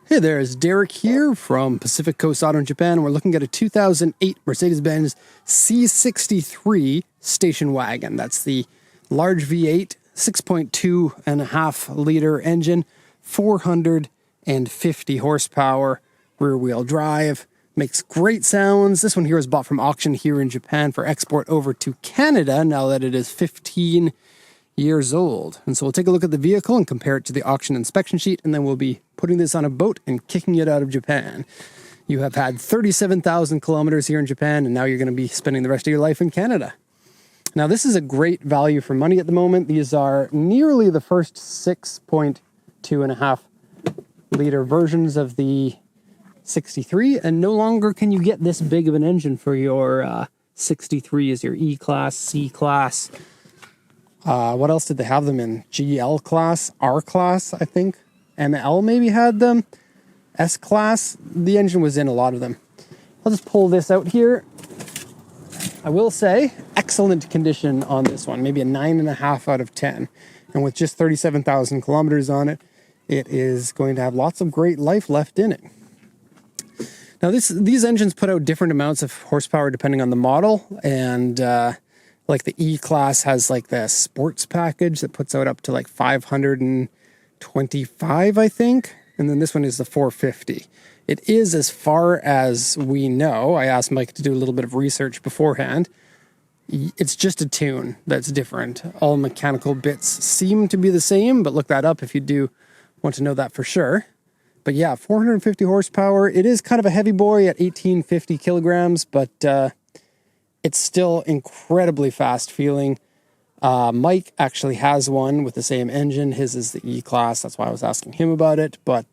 Hey there, it's Derek here from Pacific Coast Auto in Japan. We're looking at a 2008 Mercedes-Benz C63 station wagon. That's the large V8, 6.2.5 liter engine, 450 horsepower, rear-wheel drive. Makes great sounds. This one here was bought from auction here in Japan for export over to Canada now that it is 15 years old. And so we'll take a look at the vehicle and compare it to the auction inspection sheet, and then we'll be putting this on a boat and kicking it out of Japan. You have had 37,000 kilometers here in Japan, and now you're going to be spending the rest of your life in Canada. Now, this is a great value for money at the moment. These are nearly the first 6.2.5 liter versions of the 63, and no longer can you get this big of an engine for your 63 as your E-Class, C-Class. What else did they have them in? GL class, R class, I think. ML maybe had them. S class. The engine was in a lot of them. I'll just pull this out here. I will say, excellent condition on this one. Maybe a 9.5 out of 10. And with just 37,000 kilometers on it, it is going to have lots of great life left in it. Now, these engines put out different amounts of horsepower depending on the model, and like the E-Class has like the sports package that puts out up to like 525, I think. And then this one is the 450. It is, as far as we know, I asked Mike to do a little bit of research beforehand. It's just a tune that's different. All mechanical bits seem to be the same, but look that up if you do want to know that for sure. But yeah, 450 horsepower. It is kind of a heavy boy at 1850 kilograms, but it's still incredibly fast feeling. Mike actually has one with the same engine. His is the E-Class. That's why I was asking him about it. But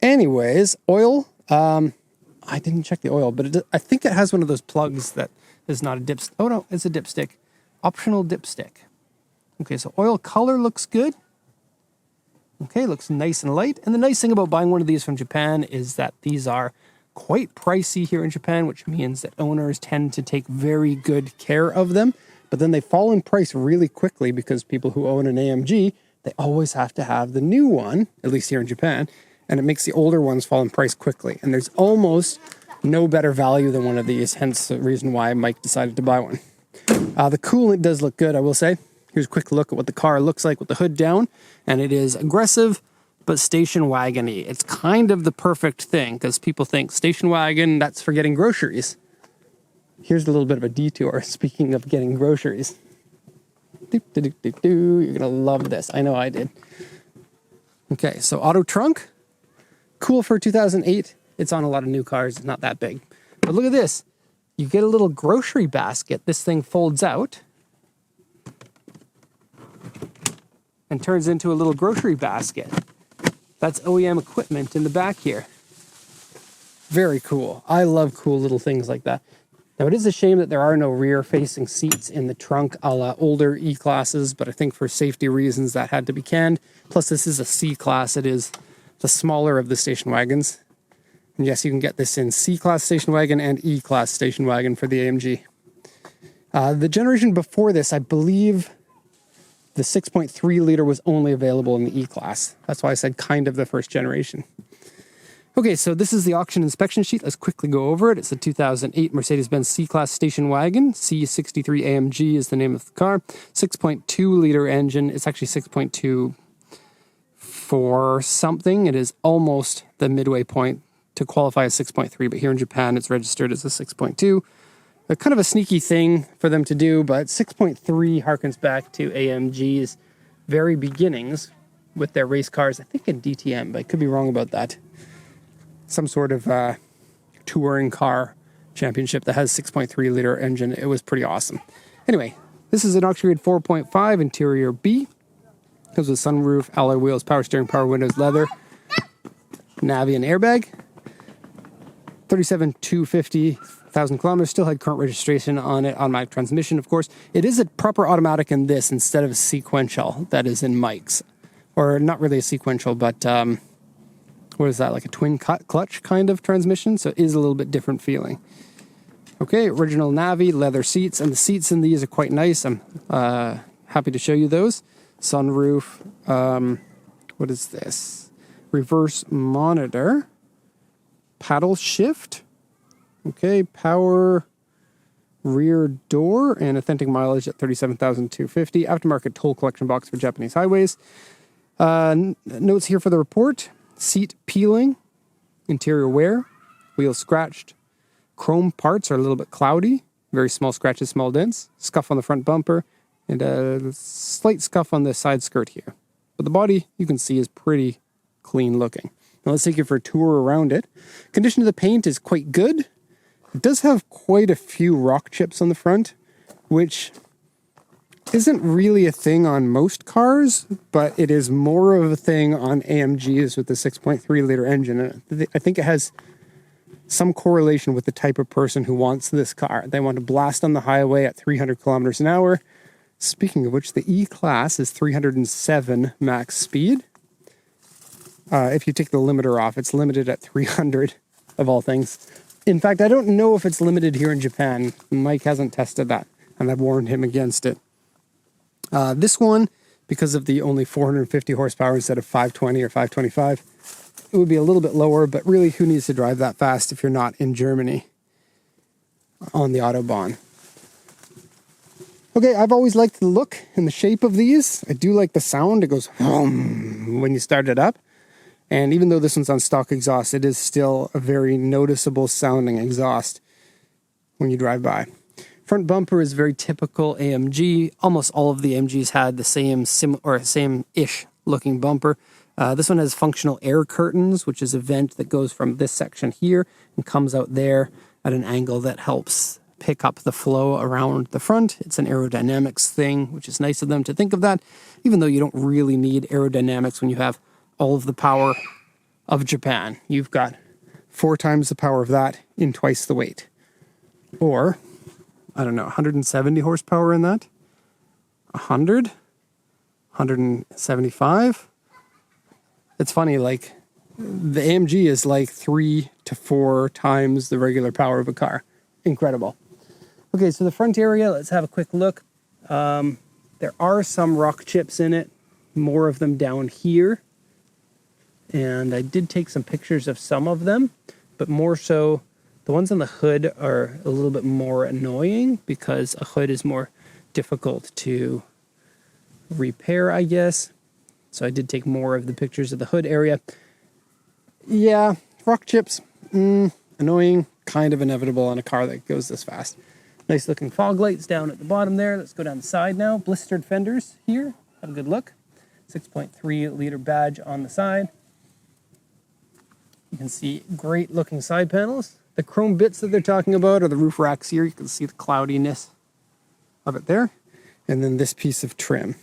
anyways, oil. I didn't check the oil, but I think it has one of those plugs that is not a dipstick. Oh, no, it's a dipstick. Optional dipstick. Okay, so oil color looks good. Okay, looks nice and light. And the nice thing about buying one of these from Japan is that these are quite pricey here in Japan, which means that owners tend to take very good care of them, but then they fall in price really quickly because people who own an AMG, they always have to have the new one, at least here in Japan, and it makes the older ones fall in price quickly. And there's almost no better value than one of these, hence the reason why Mike decided to buy one. The coolant does look good, I will say. Here's a quick look at what the car looks like with the hood down, and it is aggressive, but station wagon-y. It's kind of the perfect thing, because people think station wagon, that's for getting groceries. Here's a little bit of a detour, speaking of getting groceries. You're going to love this. I know I did. Okay, so auto trunk. Cool for 2008. It's on a lot of new cars. It's not that big. But look at this. You get a little grocery basket. This thing folds out and turns into a little grocery basket. That's OEM equipment in the back here. Very cool. I love cool little things like that. Now, it is a shame that there are no rear-facing seats in the trunk a la older E-Classes, but I think for safety reasons that had to be canned. Plus, this is a C-Class. It is the smaller of the station wagons. And yes, you can get this in C-Class station wagon and E-Class station wagon for the AMG. The generation before this, I believe the 6.3 liter was only available in the E-Class. That's why I said kind of the first generation. Okay, so this is the auction inspection sheet. Let's quickly go over it. It's a 2008 Mercedes-Benz C-Class station wagon. C63 AMG is the name of the car. 6.2 liter engine. It's actually 6.2 something. It is almost the midway point to qualify as 6.3, but here in Japan it's registered as a 6.2. Kind of a sneaky thing for them to do, but 6.3 harkens back to AMG's very beginnings with their race cars, I think in DTM, but I could be wrong about that. Some sort of touring car championship that has 6.3 liter engine. It was pretty awesome. Anyway, this is an auction grade 4.5 interior B. Comes with sunroof, alloy wheels, power steering, power windows, leather, Navi and airbag. 37,250,000 kilometers, still had current registration on it, automatic transmission, of course. It is a proper automatic in this instead of a sequential that is in Mike's. Or not really a sequential, but what is that, like a twin clutch kind of transmission? So it is a little bit different feeling. Okay, original Navi, leather seats, and the seats in these are quite nice. I'm happy to show you those. Sunroof, what is this? Reverse monitor, paddle shift, okay, power rear door, and authentic mileage at 37,250. Aftermarket toll collection box for Japanese highways. Notes here for the report: seat peeling, interior wear, wheels scratched, chrome parts are a little bit cloudy, very small scratches, small dents, scuff on the front bumper, and a slight scuff on the side skirt here. But the body, you can see, is pretty clean looking. Now let's take you for a tour around it. Condition of the paint is quite good. It does have quite a few rock chips on the front, which isn't really a thing on most cars, but it is more of a thing on AMGs with the 6.3 liter engine. I think it has some correlation with the type of person who wants this car. They want to blast on the highway at 300 kilometers an hour. Speaking of which, the E-Class is 307 max speed. If you take the limiter off, it's limited at 300 of all things. In fact, I don't know if it's limited here in Japan. Mike hasn't tested that, and I've warned him against it. This one, because of the only 450 horsepower instead of 520 or 525, it would be a little bit lower, but really, who needs to drive that fast if you're not in Germany on the Autobahn? Okay, I've always liked the look and the shape of these. I do like the sound. It goes hum when you start it up. And even though this one's on stock exhaust, it is still a very noticeable sounding exhaust when you drive by. Front bumper is very typical AMG. Almost all of the AMGs had the same-ish looking bumper. This one has functional air curtains, which is a vent that goes from this section here and comes out there at an angle that helps pick up the flow around the front. It's an aerodynamics thing, which is nice of them to think of that, even though you don't really need aerodynamics when you have all of the power of Japan. You've got 4 times the power of that in twice the weight. Or, I don't know, 170 horsepower in that? 100? 175? It's funny, like, the AMG is like 3 to 4 times the regular power of a car. Incredible. Okay, so the front area, let's have a quick look. There are some rock chips in it, more of them down here. And I did take some pictures of some of them, but more so, the ones on the hood are a little bit more annoying because a hood is more difficult to repair, I guess. So I did take more of the pictures of the hood area. Yeah, rock chips, annoying, kind of inevitable on a car that goes this fast. Nice looking fog lights down at the bottom there. Let's go down the side now. Blistered fenders here. Have a good look. 6.3 liter badge on the side. You can see great looking side panels. The chrome bits that they're talking about are the roof racks here. You can see the cloudiness of it there. And then this piece of trim.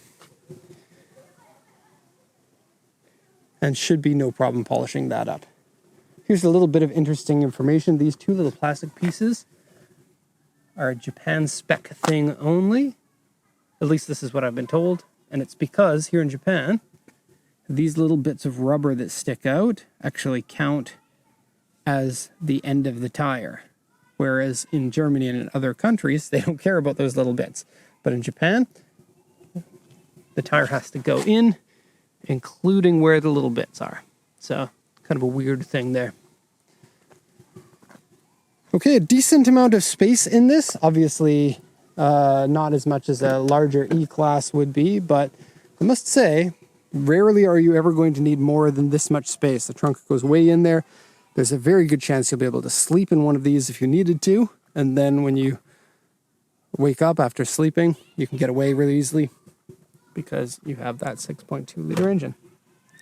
And should be no problem polishing that up. Here's a little bit of interesting information. These 2 little plastic pieces are a Japan spec thing only. At least this is what I've been told. And it's because here in Japan, these little bits of rubber that stick out actually count as the end of the tire. Whereas in Germany and in other countries, they don't care about those little bits. But in Japan, the tire has to go in, including where the little bits are. So, kind of a weird thing there. Okay, a decent amount of space in this. Obviously, not as much as a larger E-Class would be, but I must say, rarely are you ever going to need more than this much space. The trunk goes way in there. There's a very good chance you'll be able to sleep in one of these if you needed to. And then when you wake up after sleeping, you can get away really easily because you have that 6.2 liter engine.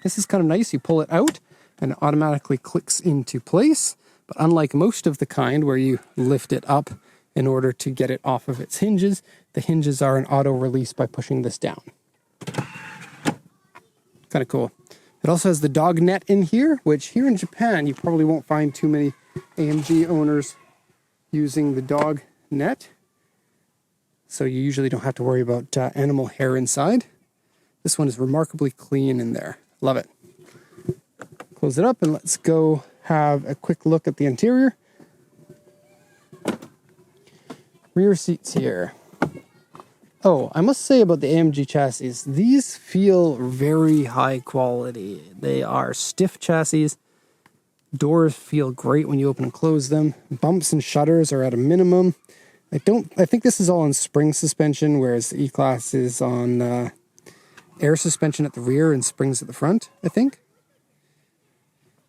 This is kind of nice. You pull it out and it automatically clicks into place. But unlike most of the kind where you lift it up in order to get it off of its hinges, the hinges are an auto release by pushing this down. Kind of cool. It also has the dog net in here, which here in Japan, you probably won't find too many AMG owners using the dog net. So you usually don't have to worry about animal hair inside. This one is remarkably clean in there. Love it. Close it up and let's go have a quick look at the interior. Rear seats here. Oh, I must say about the AMG chassis, these feel very high quality. They are stiff chassis. Doors feel great when you open and close them. Bumps and shutters are at a minimum. I think this is all on spring suspension, whereas the E-Class is on air suspension at the rear and springs at the front, I think.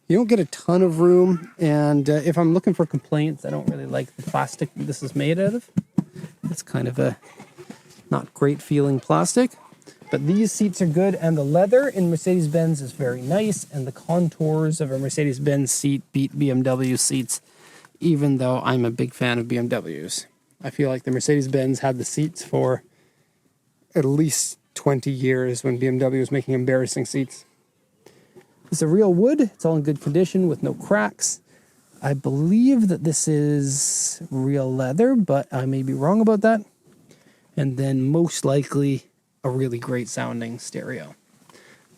You don't get a ton of room, and if I'm looking for complaints, I don't really like the plastic that this is made out of. It's kind of a not great feeling plastic, but these seats are good, and the leather in Mercedes-Benz is very nice, and the contours of a Mercedes-Benz seat beat BMW seats, even though I'm a big fan of BMWs. I feel like the Mercedes-Benz had the seats for at least 20 years when BMW was making embarrassing seats. It's a real wood. It's all in good condition with no cracks. I believe that this is real leather, but I may be wrong about that. And then most likely a really great sounding stereo.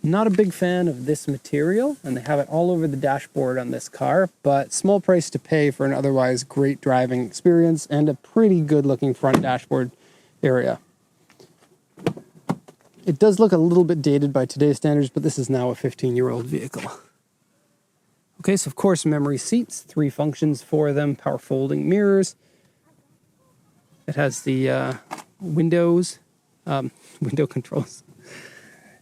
Not a big fan of this material, and they have it all over the dashboard on this car, but small price to pay for an otherwise great driving experience and a pretty good looking front dashboard area. It does look a little bit dated by today's standards, but this is now a 15-year-old vehicle. Okay, so of course, memory seats, 3 functions for them, power folding mirrors. It has the window controls,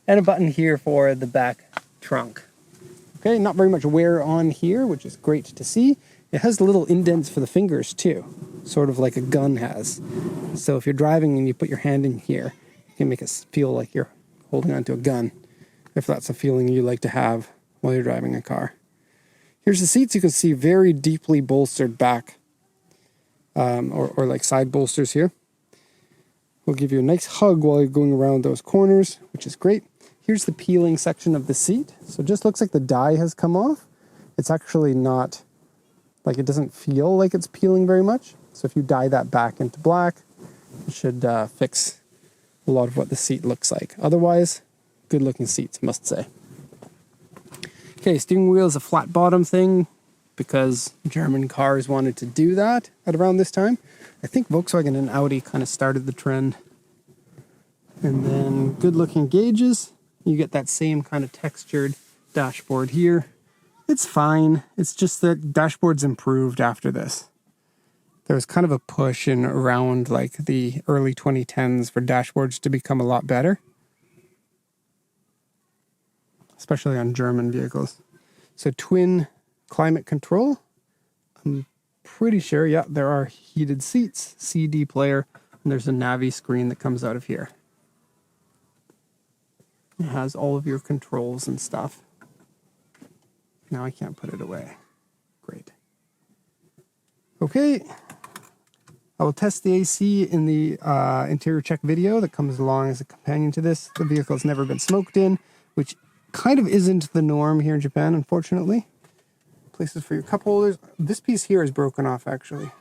and a button here for the back trunk. Okay, not very much wear on here, which is great to see. It has little indents for the fingers too, sort of like a gun has. So if you're driving and you put your hand in here, you can make it feel like you're holding onto a gun, if that's a feeling you like to have while you're driving a car. Here's the seats. You can see very deeply bolstered back, or like side bolsters here. Will give you a nice hug while you're going around those corners, which is great. Here's the peeling section of the seat. So it just looks like the dye has come off. It's actually not, like it doesn't feel like it's peeling very much. So if you dye that back into black, it should fix a lot of what the seat looks like. Otherwise, good looking seats, must say. Okay, steering wheel is a flat bottom thing because German cars wanted to do that at around this time. I think Volkswagen and Audi kind of started the trend. And then good looking gauges. You get that same kind of textured dashboard here. It's fine. It's just that dashboard's improved after this. There was kind of a push in around like the early 2010s for dashboards to become a lot better, especially on German vehicles. So twin climate control. I'm pretty sure, yeah, there are heated seats, CD player, and there's a Navi screen that comes out of here. It has all of your controls and stuff. Now I can't put it away. Great. Okay. I will test the AC in the interior check video that comes along as a companion to this. The vehicle's never been smoked in, which kind of isn't the norm here in Japan, unfortunately. Places for your cup holders. This piece here is broken off, actually.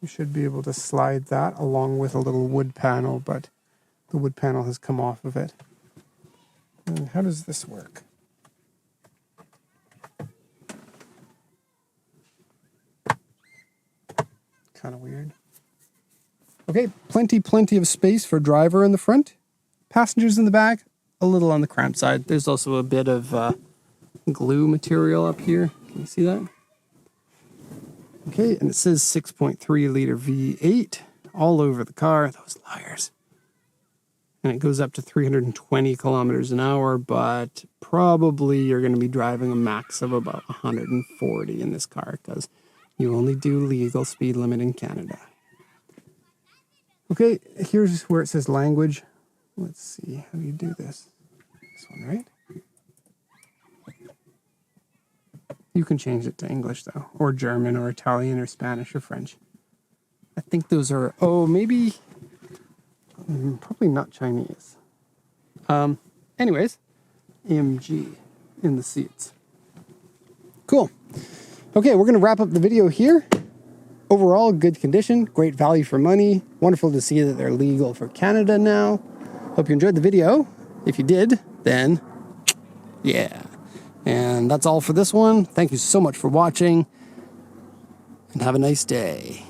You should be able to slide that along with a little wood panel, but the wood panel has come off of it. And how does this work? Kind of weird. Okay, plenty of space for driver in the front. Passengers in the back, a little on the cramped side. There's also a bit of glue material up here. Can you see that? Okay, and it says 6.3 liter V8 all over the car. Those liars. And it goes up to 320 kilometers an hour, but probably you're going to be driving a max of about 140 in this car because you only do legal speed limit in Canada. Okay, here's where it says language. Let's see, how do you do this? This one, right? You can change it to English, though, or German, or Italian, or Spanish, or French. I think those are, maybe, probably not Chinese. Anyways, AMG in the seats. Cool. Okay, we're going to wrap up the video here. Overall, good condition, great value for money. Wonderful to see that they're legal for Canada now. Hope you enjoyed the video. If you did, then yeah. And that's all for this one. Thank you so much for watching, and have a nice day.